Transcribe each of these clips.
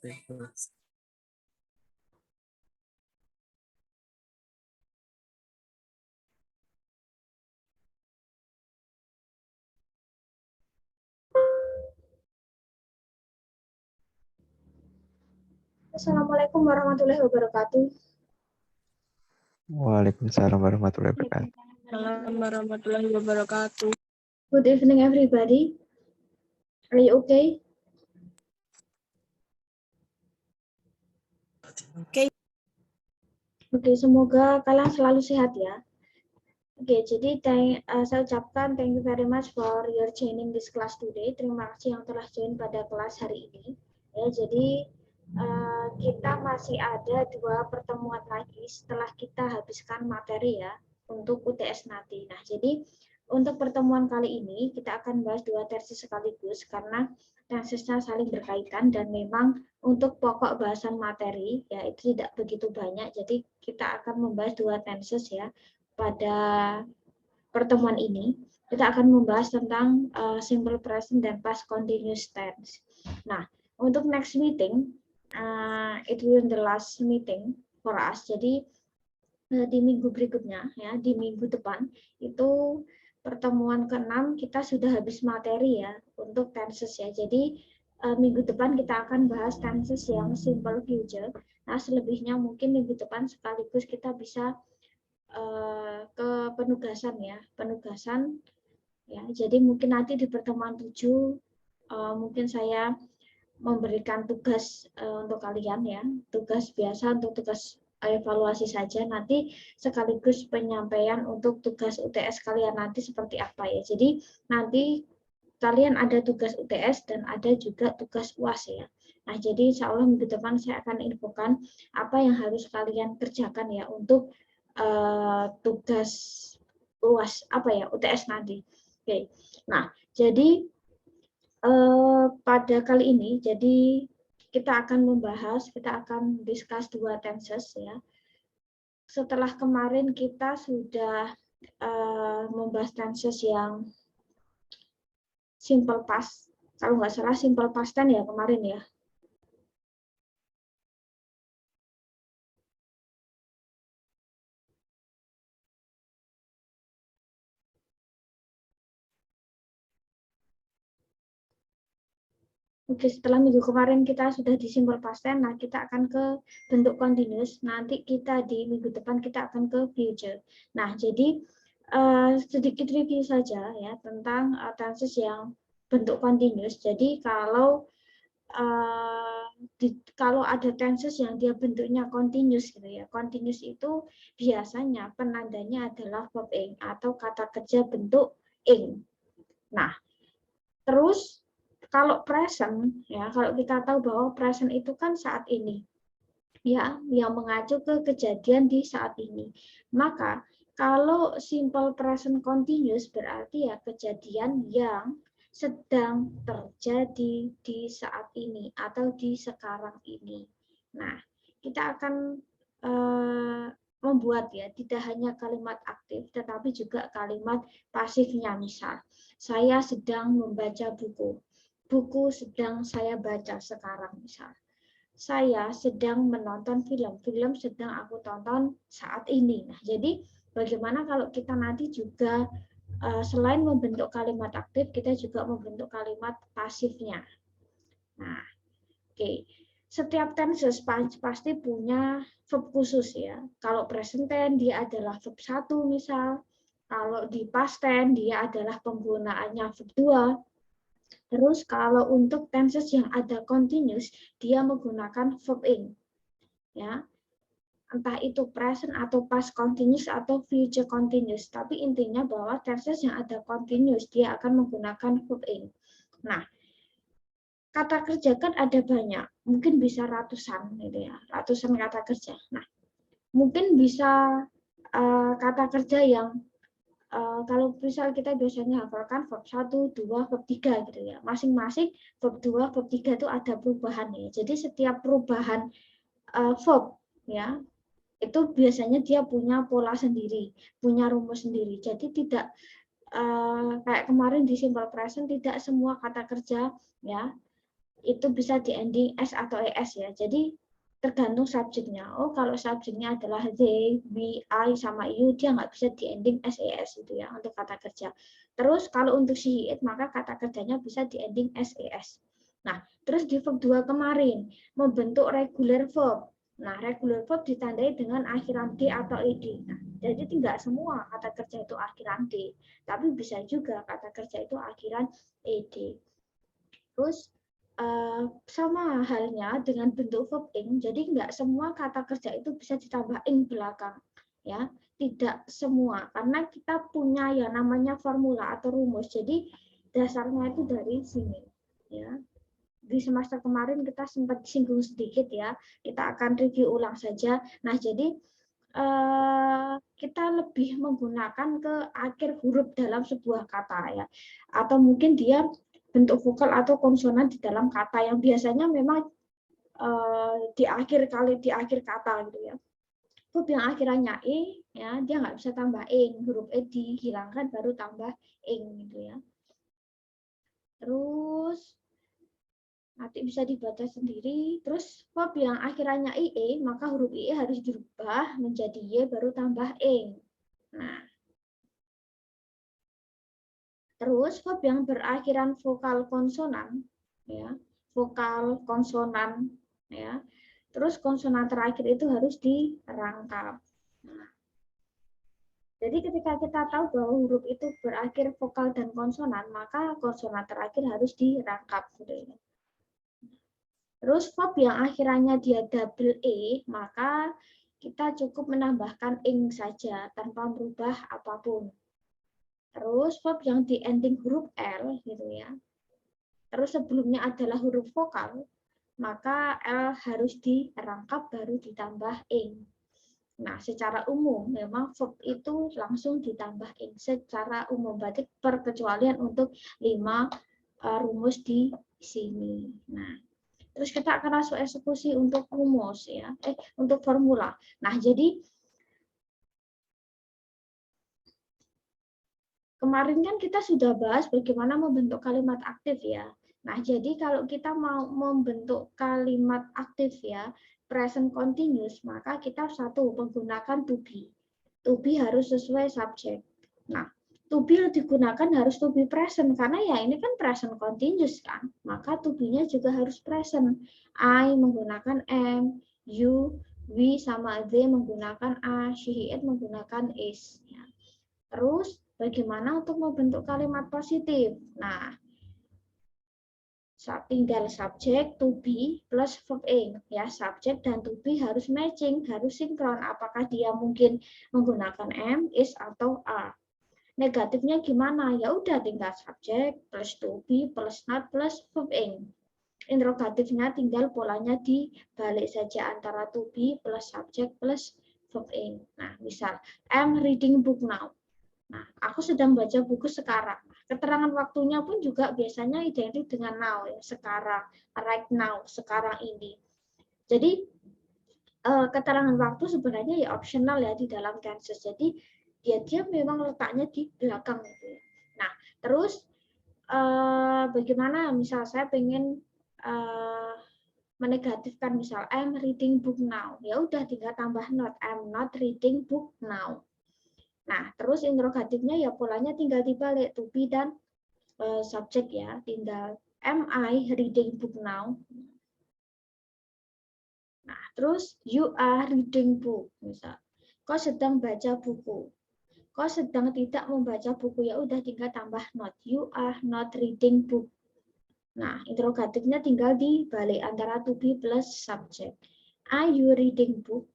Assalamualaikum warahmatullahi wabarakatuh. Waalaikumsalam warahmatullahi wabarakatuh. Assalamualaikum warahmatullahi wabarakatuh. Good evening, everybody. Are you okay? Oke. Oke, semoga kalian selalu sehat ya. Oke, jadi saya ucapkan thank you very much for your joining this class today. Terima kasih yang telah join pada kelas hari ini. Ya, jadi kita masih ada 2 pertemuan lagi setelah kita habiskan materi ya untuk UTS nanti. Nah, jadi untuk pertemuan kali ini kita akan bahas 2 tenses sekaligus karena tensesnya saling berkaitan dan memang untuk pokok bahasan materi ya itu tidak begitu banyak. Jadi kita akan membahas 2 tenses ya pada pertemuan ini. Kita akan membahas tentang simple present dan past continuous tense. Nah, untuk next meeting it will be the last meeting for us. Jadi di minggu berikutnya ya, di minggu depan itu pertemuan ke-6 kita sudah habis materi ya untuk tenses ya. Jadi minggu depan kita akan bahas tenses yang simple future. Nah, selebihnya mungkin minggu depan sekaligus kita bisa ke penugasan ya, penugasan ya. Jadi mungkin nanti di pertemuan 7 mungkin saya memberikan tugas untuk kalian ya, tugas biasa untuk tugas evaluasi saja, nanti sekaligus penyampaian untuk tugas UTS kalian nanti seperti apa ya. Jadi nanti kalian ada tugas UTS dan ada juga tugas UAS ya. Nah, jadi insya Allah minggu depan saya akan infokan apa yang harus kalian kerjakan ya untuk tugas UAS apa ya UTS nanti. Oke. Nah, jadi pada kali ini, jadi kita akan membahas, kita akan discuss 2 tenses ya. Setelah kemarin kita sudah membahas tenses yang simple past, kalau nggak salah simple past tense ya kemarin ya. Oke, setelah minggu kemarin kita sudah di simple past tense, nah kita akan ke bentuk continuous. Nanti kita di minggu depan kita akan ke future. Nah, jadi sedikit review saja ya tentang tenses yang bentuk continuous. Jadi kalau kalau ada tenses yang dia bentuknya continuous gitu ya. Continuous itu biasanya penandanya adalah verb ing atau kata kerja bentuk ing. Nah, terus kalau present ya, kalau kita tahu bahwa present itu kan saat ini ya, yang mengacu ke kejadian di saat ini. Maka kalau simple present continuous berarti ya kejadian yang sedang terjadi di saat ini atau di sekarang ini. Nah, kita akan membuat ya tidak hanya kalimat aktif tetapi juga kalimat pasifnya. Misal, saya sedang membaca buku. Buku sedang saya baca sekarang misal. Saya sedang menonton film. Film sedang aku tonton saat ini. Nah, jadi bagaimana kalau kita nanti juga selain membentuk kalimat aktif, kita juga membentuk kalimat pasifnya. Nah, oke. Setiap tenses pasti punya verb khusus ya. Kalau present tense dia adalah verb 1 misal. Kalau di past tense dia adalah penggunaannya verb 2. Terus kalau untuk tenses yang ada continuous, dia menggunakan verb ing. Ya. Entah itu present atau past continuous atau future continuous. Tapi intinya bahwa tenses yang ada continuous, dia akan menggunakan verb ing. Nah, kata kerja kan ada banyak. Mungkin bisa ratusan gitu ya. Ratusan kata kerja. Nah, mungkin bisa kata kerja yang kalau misal kita biasanya hafalkan verb 1, 2, verb 3 gitu ya. Masing-masing verb 2, verb 3 itu ada perubahan ya. Jadi setiap perubahan verb ya, itu biasanya dia punya pola sendiri, punya rumus sendiri. Jadi tidak kayak kemarin di simple present tidak semua kata kerja ya itu bisa di ending S atau ES ya. Jadi tergantung subjeknya. Oh, kalau subjeknya adalah they, we, I, sama you, dia nggak bisa di ending SES itu ya untuk kata kerja. Terus kalau untuk she, it, maka kata kerjanya bisa di ending SES. Nah, terus di verb 2 kemarin, membentuk regular verb. Nah, regular verb ditandai dengan akhiran D atau ED. Nah, jadi tidak semua kata kerja itu akhiran D, tapi bisa juga kata kerja itu akhiran ED. Terus sama halnya dengan bentuk verb ing, jadi nggak semua kata kerja itu bisa ditambah ing belakang, ya, tidak semua, karena kita punya yang namanya formula atau rumus, jadi dasarnya itu dari sini, ya. Di semester kemarin kita sempat singgung sedikit ya, kita akan review ulang saja. Nah, jadi kita lebih menggunakan ke akhir huruf dalam sebuah kata ya, atau mungkin dia bentuk vokal atau konsonan di dalam kata yang biasanya memang di akhir kata gitu ya. Huruf yang akhirannya e ya, dia nggak bisa tambah ing, huruf e dihilangkan baru tambah ing gitu ya. Terus nanti bisa dibaca sendiri. Terus verb yang akhirannya ie, maka huruf ie harus dirubah menjadi y baru tambah ing. Nah, terus verb yang berakhiran vokal konsonan, ya, vokal konsonan, ya. Terus konsonan terakhir itu harus dirangkap. Nah, jadi ketika kita tahu bahwa huruf itu berakhir vokal dan konsonan, maka konsonan terakhir harus dirangkap. Terus verb yang akhirannya dia double E, maka kita cukup menambahkan ing saja tanpa merubah apapun. Terus verb yang di ending huruf L gitu ya. Terus sebelumnya adalah huruf vokal, maka L harus dirangkap baru ditambah ing. Nah, secara umum memang verb itu langsung ditambah ing secara umum, berarti perkecualian untuk 5 rumus di sini. Nah, terus kita akan langsung eksekusi untuk rumus ya, untuk formula. Nah, jadi kemarin kan kita sudah bahas bagaimana membentuk kalimat aktif ya. Nah, jadi kalau kita mau membentuk kalimat aktif ya, present continuous, maka kita satu menggunakan to be. To be harus sesuai subjek. Nah, to be digunakan harus to be present karena ya ini kan present continuous kan. Maka to be-nya juga harus present. I menggunakan am, you, we sama they menggunakan are, she, it menggunakan is. Ya. Terus bagaimana untuk membentuk kalimat positif? Nah, tinggal subjek to be plus verb ing ya, subjek dan to be harus matching, harus sinkron. Apakah dia mungkin menggunakan am, is atau are? Negatifnya gimana? Ya udah tinggal subjek plus to be plus not plus verb ing. Interrogatifnya tinggal polanya dibalik saja antara to be plus subjek plus verb ing. Nah, misal I'm reading book now. Nah, aku sedang baca buku sekarang. Keterangan waktunya pun juga biasanya identik dengan now ya, sekarang, right now, sekarang ini. Jadi keterangan waktu sebenarnya ya optional ya di dalam tenses. Jadi dia memang letaknya di belakang gitu ya. Nah, terus bagaimana misal saya pengen menegatifkan misal I'm reading book now. Ya udah tinggal tambah not, I'm not reading book now. Nah, terus interrogatifnya ya polanya tinggal dibalik, to be dan subjek ya, tinggal am I reading book now. Nah, terus you are reading book, misal. Kau sedang baca buku. Kau sedang tidak membaca buku, ya udah tinggal tambah not. You are not reading book. Nah, interrogatifnya tinggal dibalik antara to be plus subject. Are you reading book?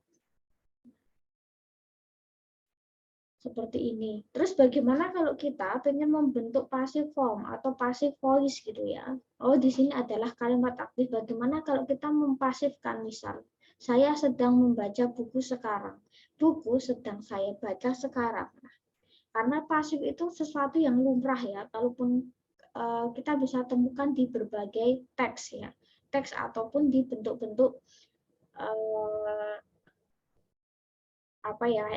Seperti ini. Terus bagaimana kalau kita pengen membentuk passive form atau passive voice gitu ya. Oh, di sini adalah kalimat aktif. Bagaimana kalau kita mempasifkan misal, saya sedang membaca buku sekarang. Buku sedang saya baca sekarang. Nah, karena pasif itu sesuatu yang lumrah ya, kalaupun kita bisa temukan di berbagai teks ya. Teks ataupun di bentuk-bentuk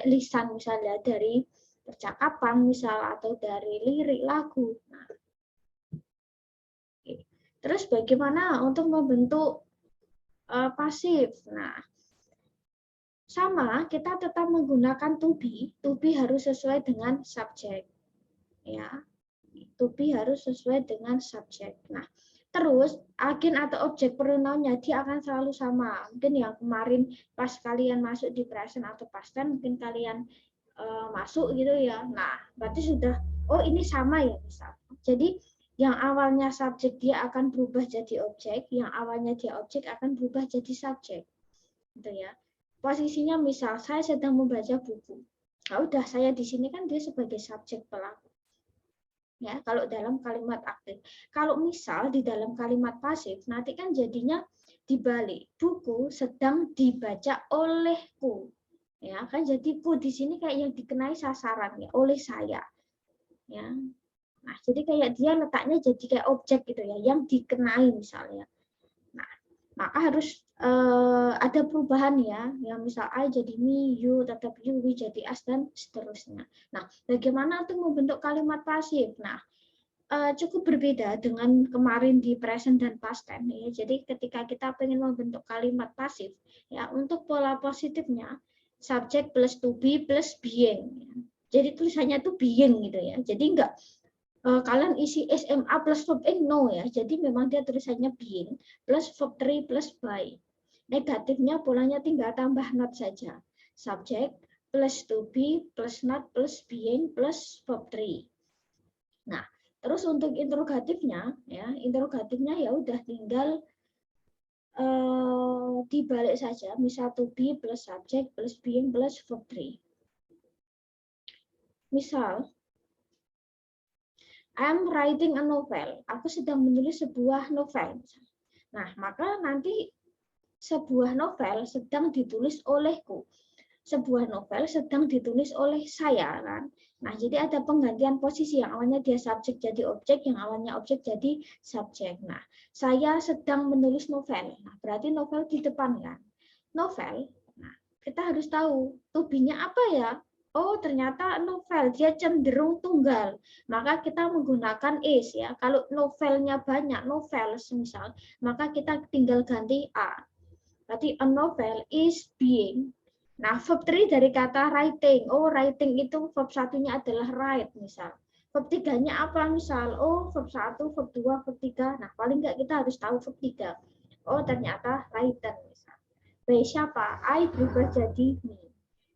lisan misalnya dari percakapan misal atau dari lirik lagu. Nah, Terus bagaimana untuk membentuk pasif? Nah, sama, kita tetap menggunakan to be. To be harus sesuai dengan subjek. Ya, to be harus sesuai dengan subjek. Nah, terus agen atau objek pronounnya dia akan selalu sama. Mungkin yang kemarin pas kalian masuk di present atau past tense, mungkin kalian masuk gitu ya. Nah, berarti sudah, oh ini sama ya misal. Jadi yang awalnya subjek dia akan berubah jadi objek, yang awalnya dia objek akan berubah jadi subjek. Gitu ya. Posisinya misal saya sedang membaca buku. Nah, udah saya di sini kan dia sebagai subjek pelaku. Ya, kalau dalam kalimat aktif. Kalau misal di dalam kalimat pasif, nanti kan jadinya dibalik. Buku sedang dibaca olehku. Ya, kan jadi ku di sini kayak yang dikenai sasaran ya, oleh saya. Ya. Nah, jadi kayak dia letaknya jadi kayak objek gitu ya, yang dikenai misalnya. Nah, maka harus ada perubahan ya, yang misal I jadi me, you tetap you, we jadi us dan seterusnya. Nah, bagaimana untuk membentuk kalimat pasif? Nah, cukup berbeda dengan kemarin di present dan past tense ya. Jadi ketika kita ingin membentuk kalimat pasif ya, untuk pola positifnya subject plus to be plus being. Ya. Jadi tulisannya itu being gitu ya. Jadi enggak kalian isi SMA plus verb ing no ya. Jadi memang dia tulisannya being plus verb 3 plus by. Negatifnya polanya tinggal tambah not saja. Subject plus to be plus not plus being plus verb 3. Nah, terus untuk interrogatifnya ya udah tinggal dibalik saja, misal to be plus subject plus being plus verb 3. Misal, I'm writing a novel. Aku sedang menulis sebuah novel. Nah, maka nanti sebuah novel sedang ditulis olehku. Sebuah novel sedang ditulis oleh saya kan. Nah, jadi ada penggantian posisi, yang awalnya dia subjek jadi objek, yang awalnya objek jadi subjek. Nah, saya sedang menulis novel. Nah, berarti novel di depan kan. Novel. Nah, kita harus tahu to be-nya apa ya? Oh, ternyata novel dia cenderung tunggal. Maka kita menggunakan is ya. Kalau novelnya banyak, novels misal, maka kita tinggal ganti a. Berarti a novel is being. Nah, verb 3 dari kata writing. Oh, writing itu verb satunya adalah write misal. Verb 3-nya apa misal? Oh, verb 1, verb 2, verb 3. Nah, paling enggak kita harus tahu verb 3. Oh, ternyata written misal. By siapa? I berubah jadi me.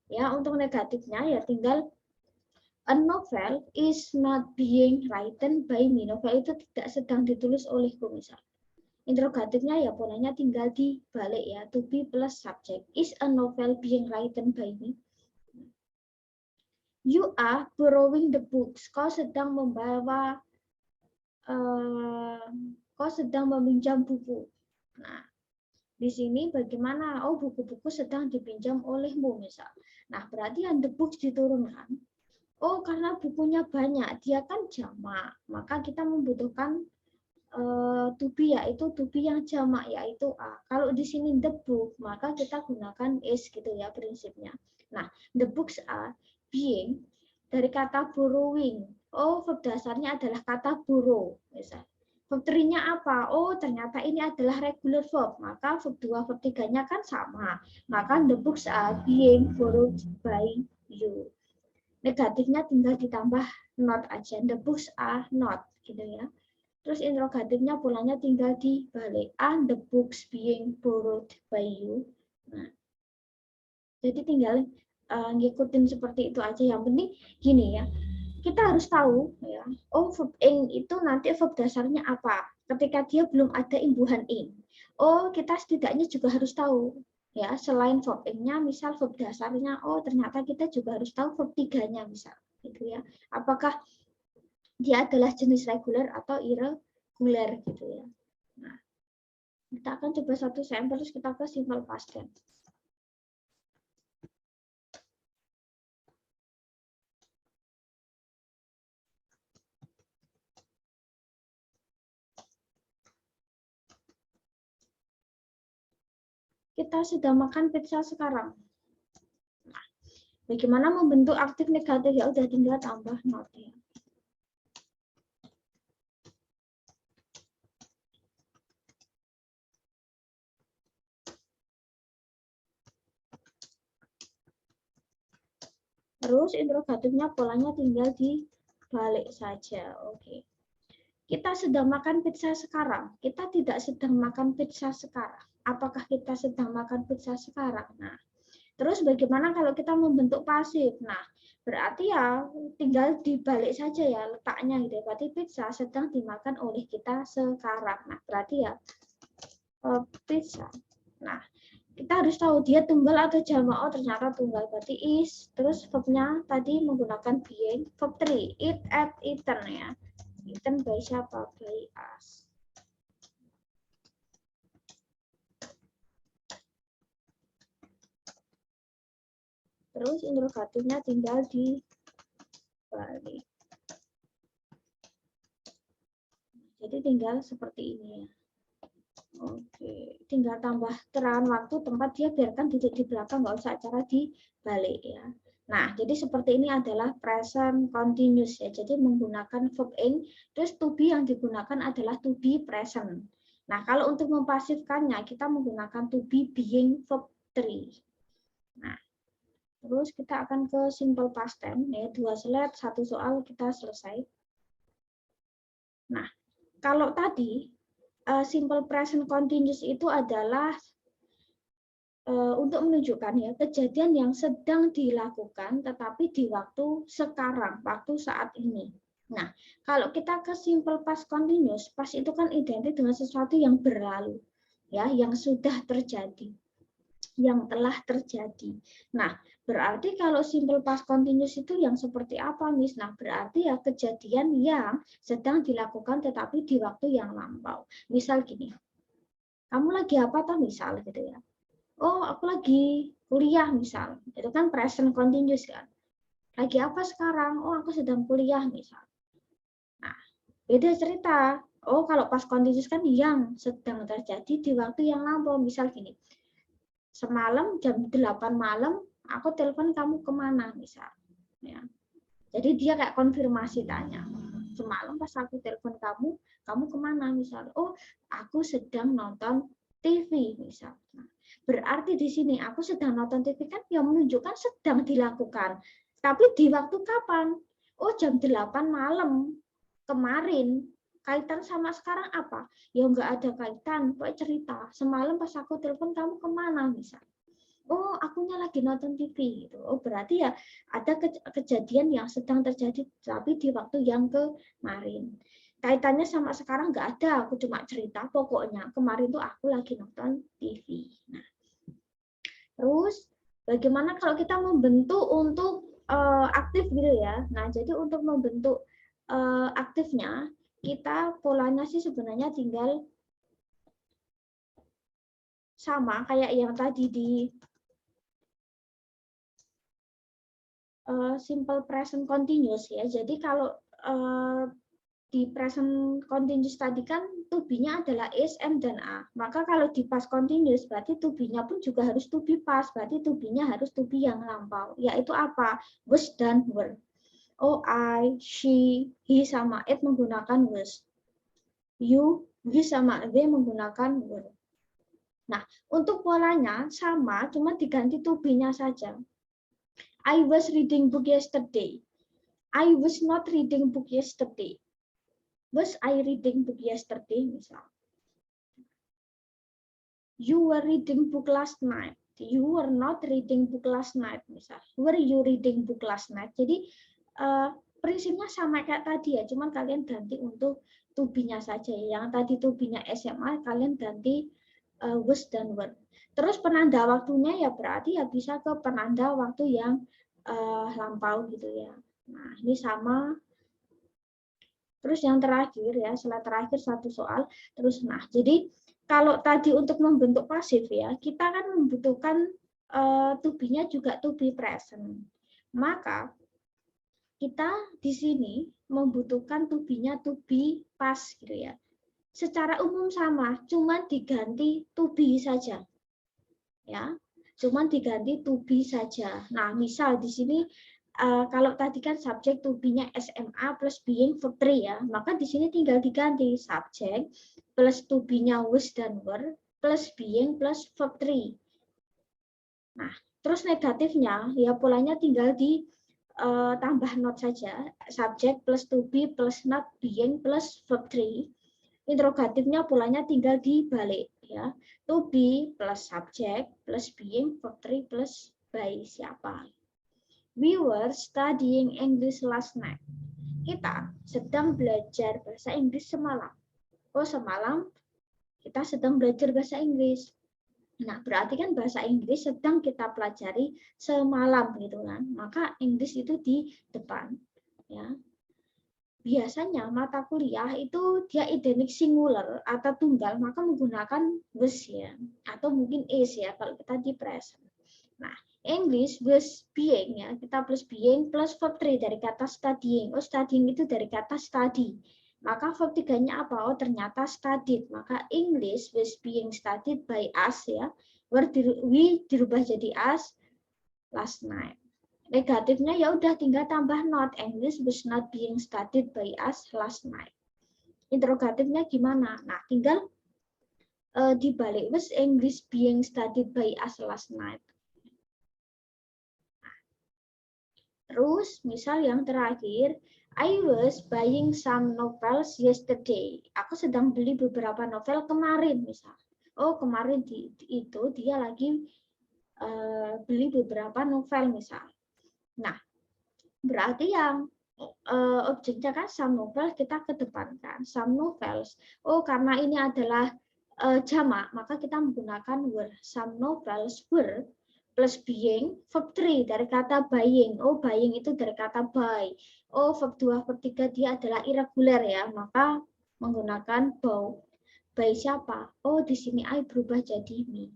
Ya, untuk negatifnya ya tinggal a novel is not being written by me. Novel itu tidak sedang ditulis olehku misal. Interrogatifnya ya polanya tinggal dibalik ya, to be plus subject. Is a novel being written by me? You are borrowing the books. Kau sedang membawa, kau sedang meminjam buku. Nah, di sini bagaimana? Oh, buku-buku sedang dipinjam olehmu misal. Nah, berarti yang the books diturunkan. Oh, karena bukunya banyak, dia kan jamak. Maka kita membutuhkan to be yaitu to be yang jamak yaitu a. Kalau di sini the book maka kita gunakan is gitu ya prinsipnya. Nah, the books are being dari kata borrowing. Oh, verb dasarnya adalah kata borrow misal. Verb 3-nya apa? Oh, ternyata ini adalah regular verb. Maka verb 2 verb 3-nya kan sama. Maka the books are being borrowed by you. Negatifnya tinggal ditambah not aja. The books are not gitu ya. Terus interrogatifnya polanya tinggal dibalik. Are the books being borrowed by you? Nah, jadi tinggal ngikutin seperti itu aja. Yang penting gini ya, kita harus tahu ya. Oh, verb ing itu nanti verb dasarnya apa? Ketika dia belum ada imbuhan ing. Oh, kita setidaknya juga harus tahu ya. Selain verb ing-nya, misal verb dasarnya. Oh, ternyata kita juga harus tahu verb 3-nya misal. Gitu ya. Apakah dia adalah jenis reguler atau irregular gitu ya. Nah, kita akan coba satu sampel terus kita ke simple past tense. Kita sudah makan pizza sekarang. Nah, bagaimana membentuk aktif negatif ya udah tinggal tambah not ya. Terus interrogatifnya polanya tinggal dibalik saja. Oke. Kita sedang makan pizza sekarang. Kita tidak sedang makan pizza sekarang. Apakah kita sedang makan pizza sekarang? Nah, terus bagaimana kalau kita membentuk pasif? Nah, berarti ya tinggal dibalik saja ya letaknya gitu. Berarti pizza sedang dimakan oleh kita sekarang. Nah, berarti ya pizza. Nah, kita harus tahu dia tunggal atau jamak. Oh, ternyata tunggal, berarti is. Terus verbnya tadi menggunakan being. Verb 3, eat, at, eaten ya. Eaten by siapa? By us. Terus interrogatifnya tinggal dibalik. Jadi tinggal seperti ini ya. Oke, tinggal tambah keterangan waktu, tempat, dia biarkan duduk di belakang, nggak usah cara dibalik ya. Nah, jadi seperti ini adalah present continuous ya. Jadi menggunakan verb ing, terus to be yang digunakan adalah to be present. Nah, kalau untuk mempasifkannya kita menggunakan to be being verb 3. Nah, terus kita akan ke simple past tense ya, 2 slide, 1 soal kita selesai. Nah, kalau tadi simple present continuous itu adalah untuk menunjukkan ya kejadian yang sedang dilakukan tetapi di waktu sekarang, waktu saat ini. Nah, kalau kita ke simple past continuous, past itu kan identik dengan sesuatu yang berlalu, ya, yang sudah terjadi, yang telah terjadi. Nah, berarti kalau simple past continuous itu yang seperti apa, Miss? Nah, berarti ya kejadian yang sedang dilakukan tetapi di waktu yang lampau. Misal gini, kamu lagi apa toh misal gitu ya. Oh, aku lagi kuliah misal. Itu kan present continuous kan. Lagi apa sekarang? Oh, aku sedang kuliah misal. Nah, beda cerita. Oh, kalau past continuous kan yang sedang terjadi di waktu yang lampau. Misal gini, semalam jam 8 malam aku telepon kamu kemana misal. Ya. Jadi dia kayak konfirmasi tanya. Semalam pas aku telepon kamu, kamu kemana misal? Oh, aku sedang nonton TV misal. Nah, berarti di sini aku sedang nonton TV kan yang menunjukkan sedang dilakukan. Tapi di waktu kapan? Oh, jam 8 malam kemarin. Kaitan sama sekarang apa? Ya nggak ada kaitan. Kok cerita, semalam pas aku telepon kamu kemana misal? Oh, akunya lagi nonton TV gitu. Oh, berarti ya ada kejadian yang sedang terjadi tapi di waktu yang kemarin. Kaitannya sama sekarang nggak ada, aku cuma cerita pokoknya kemarin tuh aku lagi nonton TV. Nah, terus bagaimana kalau kita membentuk untuk aktif gitu ya. Nah, jadi untuk membentuk aktifnya kita polanya sih sebenarnya tinggal sama kayak yang tadi di simple present continuous ya. Jadi kalau di present continuous tadi kan to be-nya adalah is, am, dan are. Maka kalau di past continuous berarti to be-nya pun juga harus to be past. Berarti to be-nya harus to be yang lampau. Yaitu apa? Was dan were. Oh, I, she, he sama it menggunakan was. You, we sama they menggunakan were. Nah, untuk polanya sama, cuma diganti to be-nya saja. I was reading book yesterday. I was not reading book yesterday. Was I reading book yesterday? Misal. You were reading book last night. You were not reading book last night. Misal. Were you reading book last night? Jadi prinsipnya sama kayak tadi ya, cuman kalian ganti untuk to be-nya saja. Yang tadi to be-nya SMA, kalian ganti was dan were. Terus penanda waktunya ya berarti ya bisa ke penanda waktu yang lampau gitu ya. Nah, ini sama. Terus yang terakhir ya, setelah terakhir satu soal. Terus nah, jadi kalau tadi untuk membentuk pasif ya, kita kan membutuhkan to be-nya juga to be present. Maka kita di sini membutuhkan to be-nya to be past gitu ya. Secara umum sama, cuma diganti to be saja. Ya. Cuma diganti to be saja. Nah, misal di sini kalau tadi kan subjek to be-nya SMA plus being verb 3 ya, maka di sini tinggal diganti subjek plus to be-nya was dan were plus being plus verb 3. Nah, terus negatifnya ya polanya tinggal di tambah not saja, subject plus to be plus not being plus verb 3. Interrogatifnya polanya tinggal dibalik ya. To be plus subject plus being verb 3 plus by siapa. We were studying English last night. Kita sedang belajar bahasa Inggris semalam. Oh, semalam kita sedang belajar bahasa Inggris. Nah, berarti kan bahasa Inggris sedang kita pelajari semalam gitu kan. Maka Inggris itu di depan ya. Biasanya mata kuliah itu dia identik singular atau tunggal, maka menggunakan was ya, atau mungkin is ya kalau kita di present. Nah, English was being ya, kita plus being plus verb 3 dari kata studying. Oh, studying itu dari kata study. Maka verb 3-nya apa? Oh, ternyata studied. Maka English was being studied by us ya. We dirubah jadi us last night. Negatifnya ya udah tinggal tambah not. English was not being studied by us last night. Interrogatifnya gimana? Nah, tinggal dibalik. Was English being studied by us last night? Terus, misal yang terakhir, I was buying some novels yesterday. Aku sedang beli beberapa novel kemarin, misal. Oh, kemarin itu dia lagi beli beberapa novel, misal. Nah, berarti yang objeknya kan some novel kita kedepankan. Some novels. Oh, karena ini adalah jamak, maka kita menggunakan were. Some novels were plus being, verb 3 dari kata buying. Oh, buying itu dari kata buy. Oh, verb 2, verb 3 dia adalah irregular ya, maka menggunakan bow. By siapa? Oh, di sini I berubah jadi me.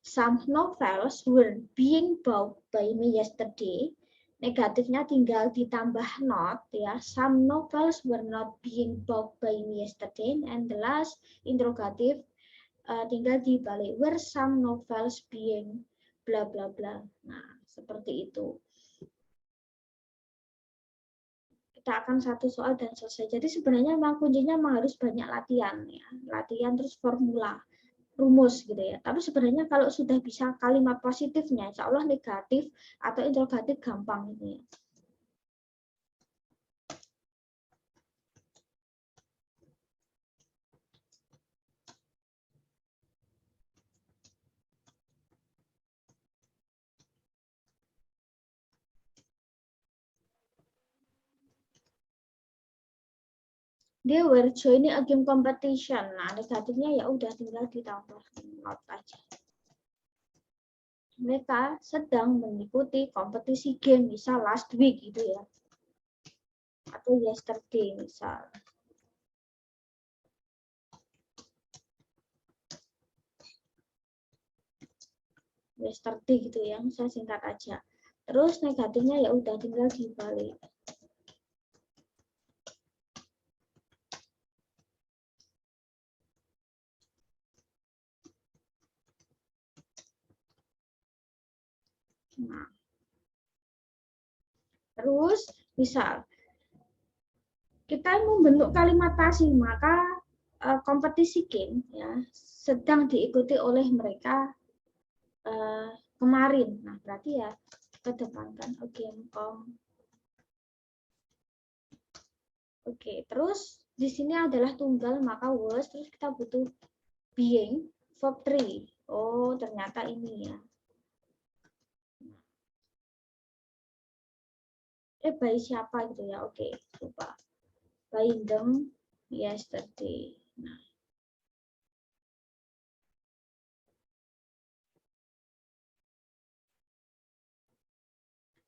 Some novels were being bought by me yesterday. Negatifnya tinggal ditambah not ya. Some novels were not being bought by me yesterday. And the last interrogative tinggal dibalik. Were some novels being bla bla bla. Nah, seperti itu. Kita akan satu soal dan selesai. Jadi sebenarnya memang kuncinya memang harus banyak latihan ya. Latihan terus formula, rumus gitu ya. Tapi sebenarnya kalau sudah bisa kalimat positifnya, insya Allah negatif atau interrogatif gampang gitu ya. They were joining a game competition. Nah, negatifnya ya udah tinggal ditambah not aja. Mereka sedang mengikuti kompetisi game, misal last week gitu ya. Atau yesterday misal. Yesterday gitu ya, saya singkat aja. Terus negatifnya ya udah tinggal dibalik. Nah. Terus misal kita membentuk kalimat pasif, maka kompetisi game ya sedang diikuti oleh mereka kemarin. Nah, berarti ya kedepankan game com. Oke, terus di sini adalah tunggal, maka was, terus kita butuh being, verb 3. Oh, ternyata ini ya. By siapa gitu ya? Oke, lupa. By them yesterday. Nah.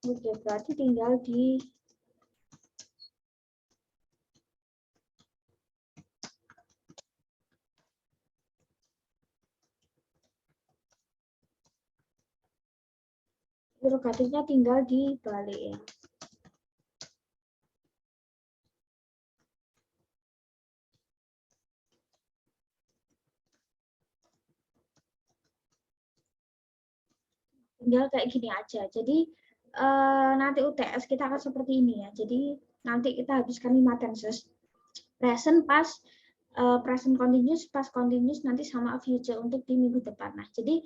Oke, berarti tinggal di interrogatifnya tinggal dibalik ya. Tinggal kayak gini aja. Jadi nanti UTS kita akan seperti ini ya. Jadi nanti kita habiskan 5 tenses. Present pas present continuous, past continuous, nanti sama future untuk di minggu depan. Nah, jadi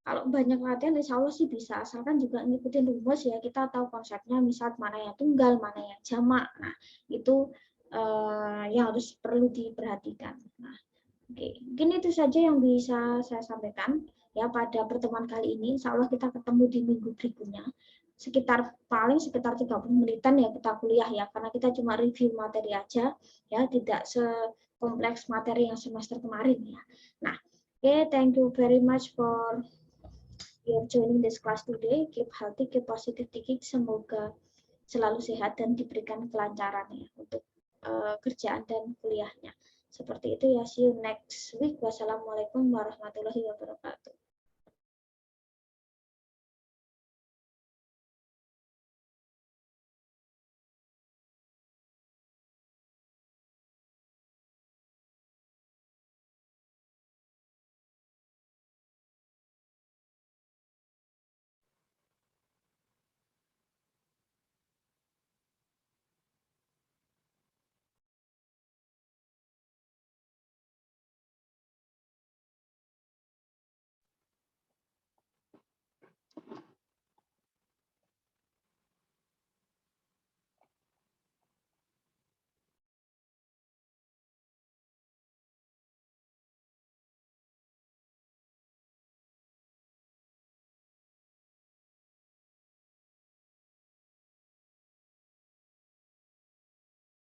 Kalau banyak latihan, insya Allah sih bisa, asalkan juga ngikutin rumus ya, kita tahu konsepnya, misal mana yang tunggal, mana yang jamak. Nah, itu yang harus perlu diperhatikan. Nah, oke, mungkin itu saja yang bisa saya sampaikan ya pada pertemuan kali ini. Insya Allah kita ketemu di minggu berikutnya. Sekitar 30 menitan ya kita kuliah ya, karena kita cuma review materi aja ya, tidak sekompleks materi yang semester kemarin ya. Nah, oke, thank you very much for your joining this class today. Keep healthy, keep positive thinking. Semoga selalu sehat dan diberikan kelancaran ya untuk kerjaan dan kuliahnya. Seperti itu ya. See you next week. Wassalamualaikum warahmatullahi wabarakatuh.